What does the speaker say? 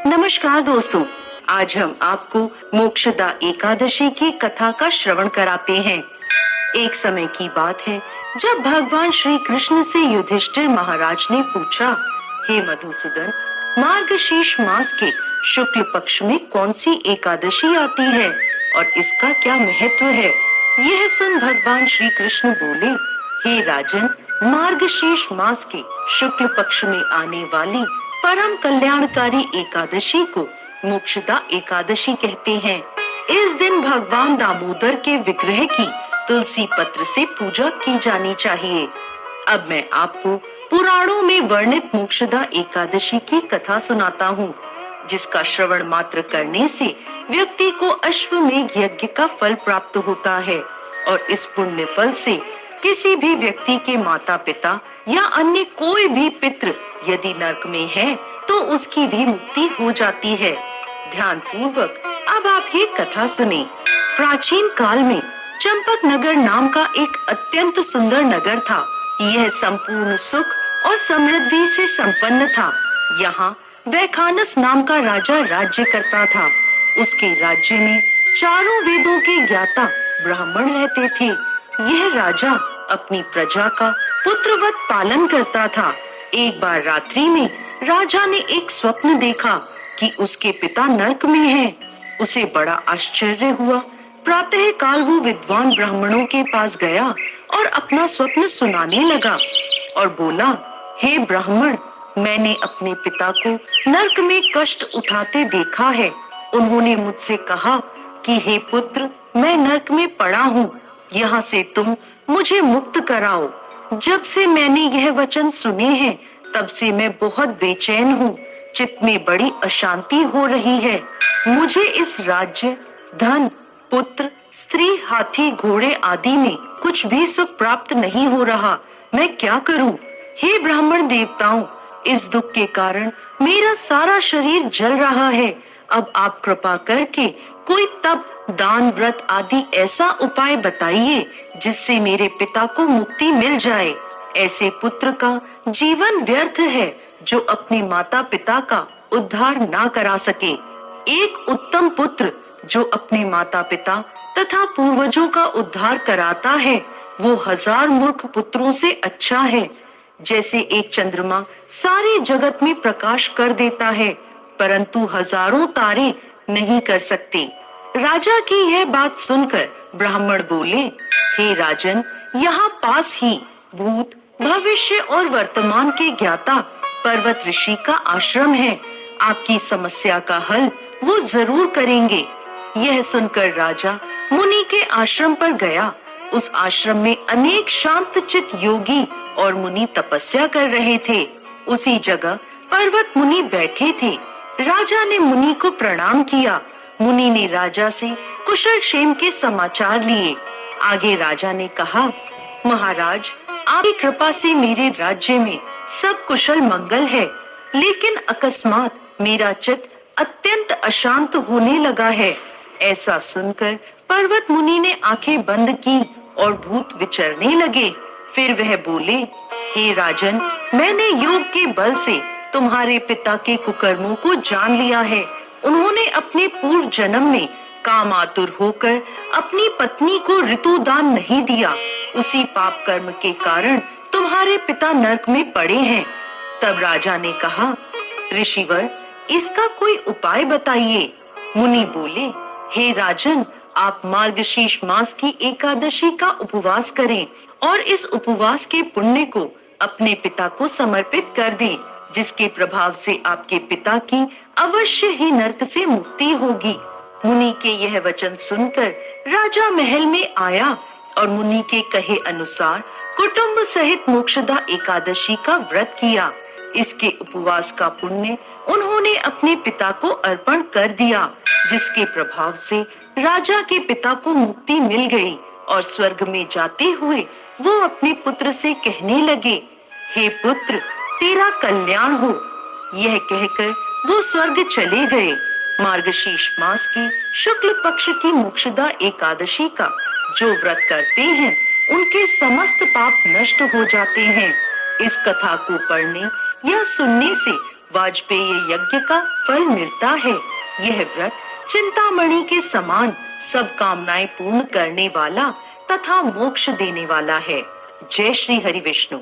नमस्कार दोस्तों, आज हम आपको मोक्षदा एकादशी की कथा का श्रवण कराते हैं। एक समय की बात है जब भगवान श्री कृष्ण से युधिष्ठिर महाराज ने पूछा, हे मधुसूदन, मार्गशीर्ष मास के शुक्ल पक्ष में कौन सी एकादशी आती है और इसका क्या महत्व है। यह सुन भगवान श्री कृष्ण बोले, हे राजन, मार्गशीर्ष मास के शुक्ल पक्ष में आने वाली परम कल्याणकारी एकादशी को मोक्षदा एकादशी कहते हैं। इस दिन भगवान दामोदर के विग्रह की तुलसी पत्र से पूजा की जानी चाहिए। अब मैं आपको पुराणों में वर्णित मोक्षदा एकादशी की कथा सुनाता हूँ, जिसका श्रवण मात्र करने से व्यक्ति को अश्वमेध यज्ञ का फल प्राप्त होता है और इस पुण्य फल से किसी भी व्यक्ति के माता पिता या अन्य कोई भी पितृ यदि नरक में है तो उसकी भी मुक्ति हो जाती है। ध्यान पूर्वक अब आप ये कथा सुने। प्राचीन काल में चंपक नगर नाम का एक अत्यंत सुंदर नगर था। यह संपूर्ण सुख और समृद्धि से संपन्न था। यहाँ वैखानस नाम का राजा राज्य करता था। उसके राज्य में चारों वेदों के ज्ञाता ब्राह्मण रहते थे। यह राजा अपनी प्रजा का पुत्रवत पालन करता था। एक बार रात्रि में राजा ने एक स्वप्न देखा कि उसके पिता नरक में हैं। उसे बड़ा आश्चर्य हुआ। प्रातः काल वो विद्वान ब्राह्मणों के पास गया और अपना स्वप्न सुनाने लगा और बोला, हे ब्राह्मण, मैंने अपने पिता को नरक में कष्ट उठाते देखा है। उन्होंने मुझसे कहा कि हे पुत्र, मैं नरक में पड़ा हूँ, यहाँ से तुम मुझे मुक्त कराओ। जब से मैंने यह वचन सुने हैं तब से मैं बहुत बेचैन हूँ। चित्त में बड़ी अशांति हो रही है। मुझे इस राज्य, धन, पुत्र, स्त्री, हाथी, घोड़े आदि में कुछ भी सुख प्राप्त नहीं हो रहा। मैं क्या करूँ? हे ब्राह्मण देवताओं, इस दुख के कारण मेरा सारा शरीर जल रहा है। अब आप कृपा करके कोई तप, दान, व्रत आदि ऐसा उपाय बताइए जिससे मेरे पिता को मुक्ति मिल जाए। ऐसे पुत्र का जीवन व्यर्थ है जो अपने माता पिता का उद्धार ना करा सके। एक उत्तम पुत्र जो अपने माता पिता तथा पूर्वजों का उद्धार कराता है वो 1000 मूर्ख पुत्रों से अच्छा है। जैसे एक चंद्रमा सारे जगत में प्रकाश कर देता है परंतु हजारों तारे नहीं कर सकते। राजा की यह बात सुनकर ब्राह्मण बोले, हे राजन, यहाँ पास ही भूत, भविष्य और वर्तमान के ज्ञाता पर्वत ऋषि का आश्रम है। आपकी समस्या का हल वो जरूर करेंगे। यह सुनकर राजा मुनि के आश्रम पर गया। उस आश्रम में अनेक शांत चित्त योगी और मुनि तपस्या कर रहे थे। उसी जगह पर्वत मुनि बैठे थे। राजा ने मुनि को प्रणाम किया। मुनि ने राजा से कुशल क्षेम के समाचार लिए। आगे राजा ने कहा, महाराज, आपकी कृपा से मेरे राज्य में सब कुशल मंगल है, लेकिन अकस्मात मेरा चित्त अत्यंत अशांत होने लगा है। ऐसा सुनकर पर्वत मुनि ने आंखें बंद की और भूत विचरने लगे। फिर वह बोले, हे राजन, मैंने योग के बल से तुम्हारे पिता के कुकर्मों को जान लिया है। उन्होंने अपने पूर्व जन्म में काम आतुर होकर अपनी पत्नी को ऋतुदान नहीं दिया। उसी पाप कर्म के कारण तुम्हारे पिता नरक में पड़े हैं। तब राजा ने कहा, ऋषिवर, इसका कोई उपाय बताइए। मुनि बोले, हे राजन, आप मार्गशीर्ष मास की एकादशी का उपवास करें और इस उपवास के पुण्य को अपने पिता को समर्पित कर दें, जिसके प्रभाव से आपके पिता की अवश्य ही नरक से मुक्ति होगी। मुनि के यह वचन सुनकर राजा महल में आया और मुनि के कहे अनुसार कुटुंब सहित मोक्षदा एकादशी का व्रत किया। इसके उपवास का पुण्य उन्होंने अपने पिता को अर्पण कर दिया, जिसके प्रभाव से राजा के पिता को मुक्ति मिल गई और स्वर्ग में जाते हुए वो अपने पुत्र से कहने लगे, हे पुत्र, तेरा कल्याण हो। यह कहकर वो स्वर्ग चले गए। मार्गशीर्ष मास की शुक्ल पक्ष की मोक्षदा एकादशी का जो व्रत करते हैं उनके समस्त पाप नष्ट हो जाते हैं। इस कथा को पढ़ने या सुनने से वाजपेयी यज्ञ का फल मिलता है। यह व्रत चिंतामणि के समान सब कामनाएं पूर्ण करने वाला तथा मोक्ष देने वाला है। जय श्री हरि विष्णु।